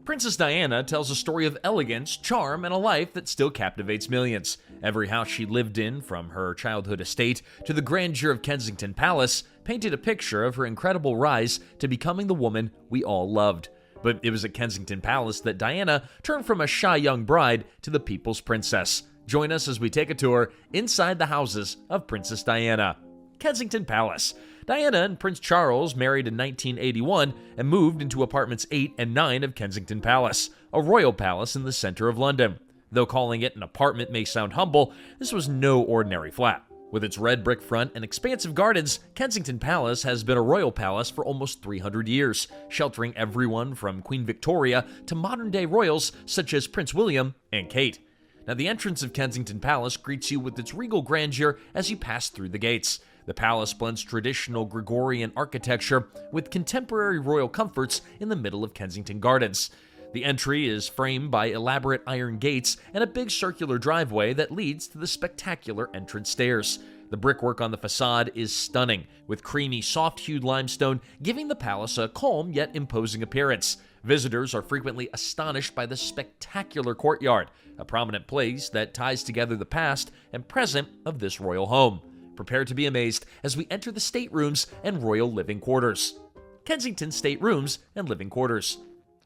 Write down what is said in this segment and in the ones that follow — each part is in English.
Princess Diana tells a story of elegance, charm, and a life that still captivates millions. Every house she lived in, from her childhood estate to the grandeur of Kensington Palace, painted a picture of her incredible rise to becoming the woman we all loved. But it was at Kensington Palace that Diana turned from a shy young bride to the people's princess. Join us as we take a tour inside the houses of Princess Diana. Kensington Palace. Diana and Prince Charles married in 1981 and moved into apartments 8 and 9 of Kensington Palace, a royal palace in the center of London. Though calling it an apartment may sound humble, this was no ordinary flat. With its red brick front and expansive gardens, Kensington Palace has been a royal palace for almost 300 years, sheltering everyone from Queen Victoria to modern-day royals such as Prince William and Kate. Now, the entrance of Kensington Palace greets you with its regal grandeur as you pass through the gates. The palace blends traditional Gregorian architecture with contemporary royal comforts in the middle of Kensington Gardens. The entry is framed by elaborate iron gates and a big circular driveway that leads to the spectacular entrance stairs. The brickwork on the facade is stunning, with creamy, soft-hued limestone giving the palace a calm yet imposing appearance. Visitors are frequently astonished by the spectacular courtyard, a prominent place that ties together the past and present of this royal home. Prepare to be amazed as we enter the staterooms and royal living quarters. Kensington Staterooms and Living Quarters.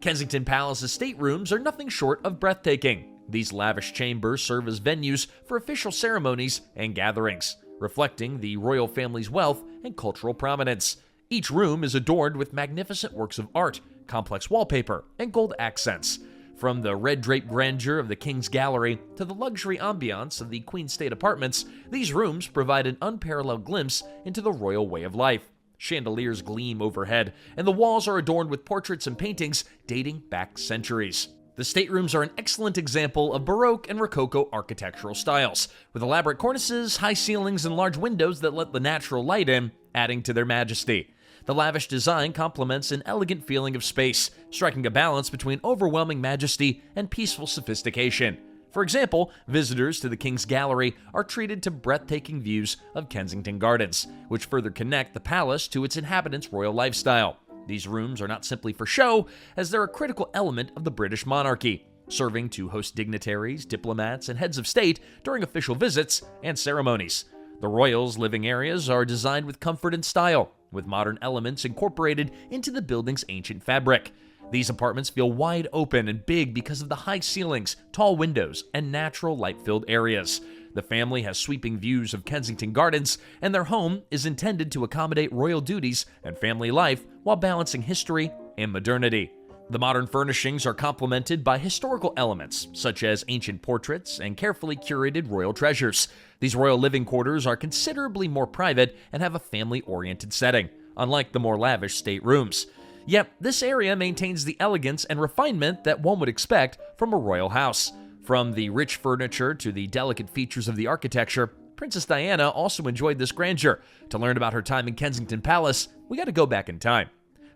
Kensington Palace's staterooms are nothing short of breathtaking. These lavish chambers serve as venues for official ceremonies and gatherings, reflecting the royal family's wealth and cultural prominence. Each room is adorned with magnificent works of art, complex wallpaper, and gold accents. From the red-draped grandeur of the King's Gallery to the luxury ambiance of the Queen's State Apartments, these rooms provide an unparalleled glimpse into the royal way of life. Chandeliers gleam overhead, and the walls are adorned with portraits and paintings dating back centuries. The staterooms are an excellent example of Baroque and Rococo architectural styles, with elaborate cornices, high ceilings, and large windows that let the natural light in, adding to their majesty. The lavish design complements an elegant feeling of space, striking a balance between overwhelming majesty and peaceful sophistication. For example, visitors to the King's Gallery are treated to breathtaking views of Kensington Gardens, which further connect the palace to its inhabitants' royal lifestyle. These rooms are not simply for show, as they're a critical element of the British monarchy, serving to host dignitaries, diplomats, and heads of state during official visits and ceremonies. The royals' living areas are designed with comfort and style, with modern elements incorporated into the building's ancient fabric. These apartments feel wide open and big because of the high ceilings, tall windows, and natural light-filled areas. The family has sweeping views of Kensington Gardens, and their home is intended to accommodate royal duties and family life while balancing history and modernity. The modern furnishings are complemented by historical elements, such as ancient portraits and carefully curated royal treasures. These royal living quarters are considerably more private and have a family-oriented setting, unlike the more lavish staterooms. Yet, this area maintains the elegance and refinement that one would expect from a royal house. From the rich furniture to the delicate features of the architecture, Princess Diana also enjoyed this grandeur. To learn about her time in Kensington Palace, we got to go back in time.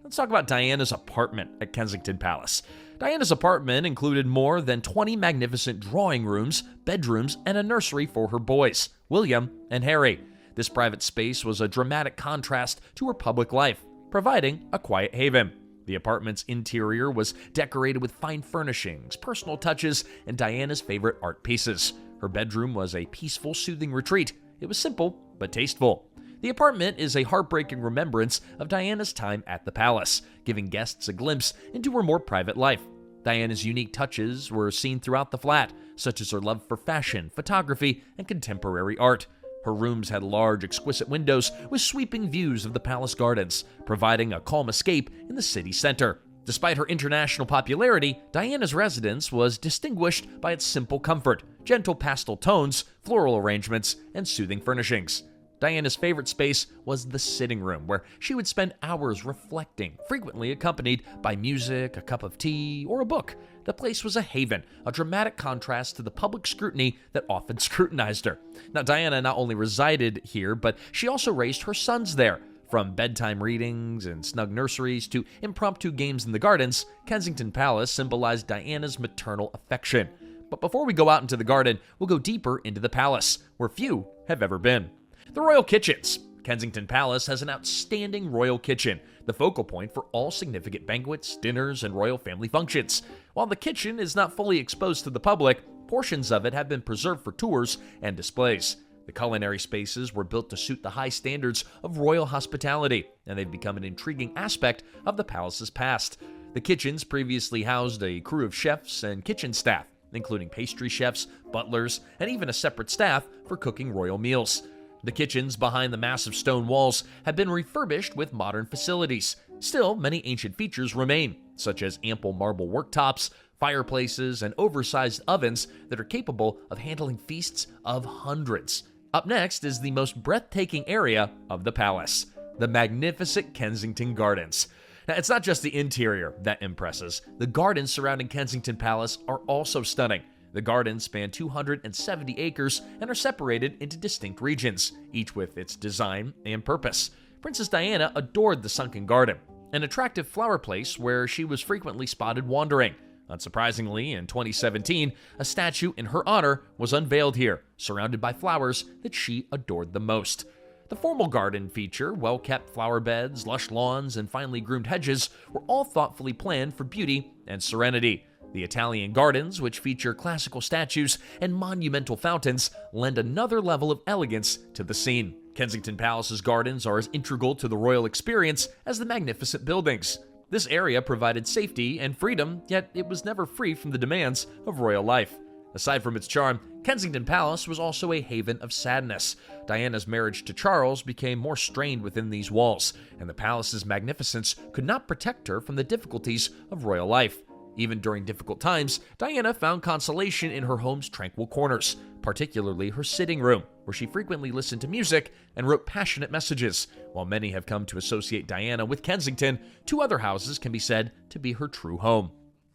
Let's talk about Diana's apartment at Kensington Palace. Diana's apartment included more than 20 magnificent drawing rooms, bedrooms, and a nursery for her boys, William and Harry. This private space was a dramatic contrast to her public life, providing a quiet haven. The apartment's interior was decorated with fine furnishings, personal touches, and Diana's favorite art pieces. Her bedroom was a peaceful, soothing retreat. It was simple, but tasteful. The apartment is a heartbreaking remembrance of Diana's time at the palace, giving guests a glimpse into her more private life. Diana's unique touches were seen throughout the flat, such as her love for fashion, photography, and contemporary art. Her rooms had large, exquisite windows with sweeping views of the palace gardens, providing a calm escape in the city center. Despite her international popularity, Diana's residence was distinguished by its simple comfort, gentle pastel tones, floral arrangements, and soothing furnishings. Diana's favorite space was the sitting room, where she would spend hours reflecting, frequently accompanied by music, a cup of tea, or a book. The place was a haven, a dramatic contrast to the public scrutiny that often scrutinized her. Now, Diana not only resided here, but she also raised her sons there. From bedtime readings and snug nurseries to impromptu games in the gardens, Kensington Palace symbolized Diana's maternal affection. But before we go out into the garden, we'll go deeper into the palace, where few have ever been. The Royal Kitchens. Kensington Palace has an outstanding royal kitchen the focal point for all significant banquets, dinners, and royal family functions. While the kitchen is not fully exposed to the public, portions of it have been preserved for tours and displays. The culinary spaces were built to suit the high standards of royal hospitality, and they've become an intriguing aspect of the palace's past. The kitchens previously housed a crew of chefs and kitchen staff, including pastry chefs, butlers, and even a separate staff for cooking royal meals. The kitchens behind the massive stone walls have been refurbished with modern facilities. Still, many ancient features remain, such as ample marble worktops, fireplaces, and oversized ovens that are capable of handling feasts of hundreds. Up next is the most breathtaking area of the palace, the magnificent Kensington Gardens. Now, it's not just the interior that impresses. The gardens surrounding Kensington Palace are also stunning. The gardens span 270 acres and are separated into distinct regions, each with its design and purpose. Princess Diana adored the Sunken Garden, an attractive flower place where she was frequently spotted wandering. Unsurprisingly, in 2017, a statue in her honor was unveiled here, surrounded by flowers that she adored the most. The formal garden feature, well-kept flower beds, lush lawns, and finely groomed hedges were all thoughtfully planned for beauty and serenity. The Italian gardens, which feature classical statues and monumental fountains, lend another level of elegance to the scene. Kensington Palace's gardens are as integral to the royal experience as the magnificent buildings. This area provided safety and freedom, yet it was never free from the demands of royal life. Aside from its charm, Kensington Palace was also a haven of sadness. Diana's marriage to Charles became more strained within these walls, and the palace's magnificence could not protect her from the difficulties of royal life. Even during difficult times, Diana found consolation in her home's tranquil corners, particularly her sitting room, where she frequently listened to music and wrote passionate messages. While many have come to associate Diana with Kensington, two other houses can be said to be her true home: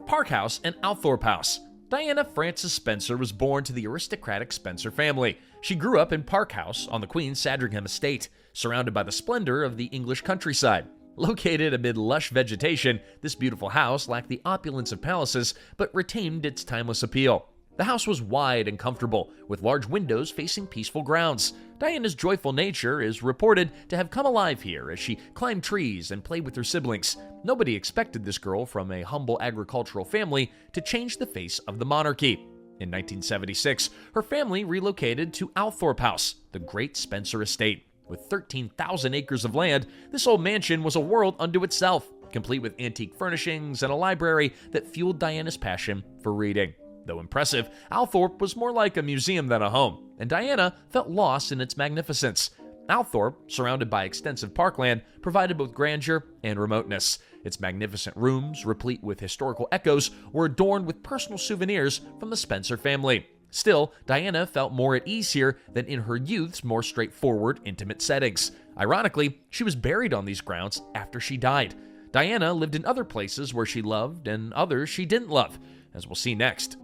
Park House and Althorp House. Diana Frances Spencer was born to the aristocratic Spencer family. She grew up in Park House on the Queen's Sandringham estate, surrounded by the splendor of the English countryside. Located amid lush vegetation, this beautiful house lacked the opulence of palaces, but retained its timeless appeal. The house was wide and comfortable, with large windows facing peaceful grounds. Diana's joyful nature is reported to have come alive here as she climbed trees and played with her siblings. Nobody expected this girl from a humble agricultural family to change the face of the monarchy. In 1976, her family relocated to Althorp House, the great Spencer estate. With 13,000 acres of land, this old mansion was a world unto itself, complete with antique furnishings and a library that fueled Diana's passion for reading. Though impressive, Althorp was more like a museum than a home, and Diana felt lost in its magnificence. Althorp, surrounded by extensive parkland, provided both grandeur and remoteness. Its magnificent rooms, replete with historical echoes, were adorned with personal souvenirs from the Spencer family. Still, Diana felt more at ease here than in her youth's more straightforward, intimate settings. Ironically, she was buried on these grounds after she died. Diana lived in other places where she loved and others she didn't love, as we'll see next.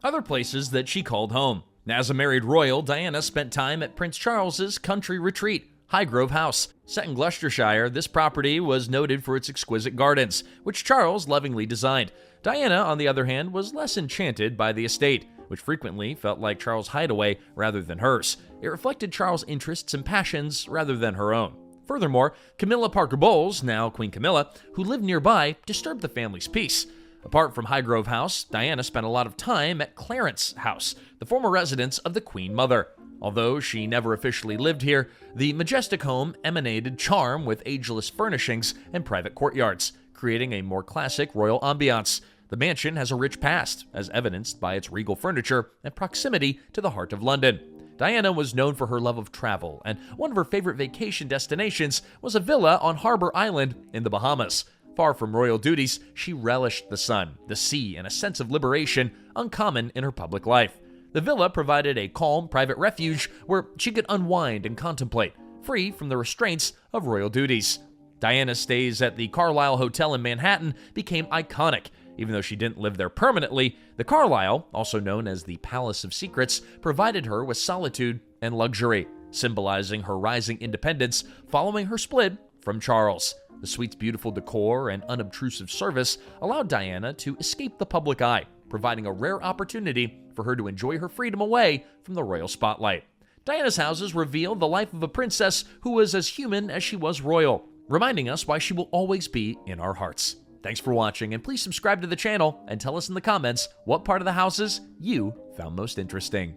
Other places that she called home. As a married royal, Diana spent time at Prince Charles's country retreat, Highgrove House. Set in Gloucestershire, this property was noted for its exquisite gardens, which Charles lovingly designed. Diana, on the other hand, was less enchanted by the estate, which frequently felt like Charles' hideaway rather than hers. It reflected Charles' interests and passions rather than her own. Furthermore, Camilla Parker Bowles, now Queen Camilla, who lived nearby, disturbed the family's peace. Apart from Highgrove House, Diana spent a lot of time at Clarence House, the former residence of the Queen Mother. Although she never officially lived here, the majestic home emanated charm with ageless furnishings and private courtyards, creating a more classic royal ambiance. The mansion has a rich past, as evidenced by its regal furniture and proximity to the heart of London. Diana was known for her love of travel, and one of her favorite vacation destinations was a villa on Harbor Island in the Bahamas. Far from royal duties, she relished the sun, the sea, and a sense of liberation uncommon in her public life. The villa provided a calm, private refuge where she could unwind and contemplate, free from the restraints of royal duties. Diana's stays at the Carlisle Hotel in Manhattan became iconic. Even though she didn't live there permanently, the Carlisle, also known as the Palace of Secrets, provided her with solitude and luxury, symbolizing her rising independence following her split from Charles. The suite's beautiful decor and unobtrusive service allowed Diana to escape the public eye, providing a rare opportunity for her to enjoy her freedom away from the royal spotlight. Diana's houses reveal the life of a princess who was as human as she was royal. reminding us why she will always be in our hearts. Thanks for watching, and please subscribe to the channel and tell us in the comments what part of the houses you found most interesting.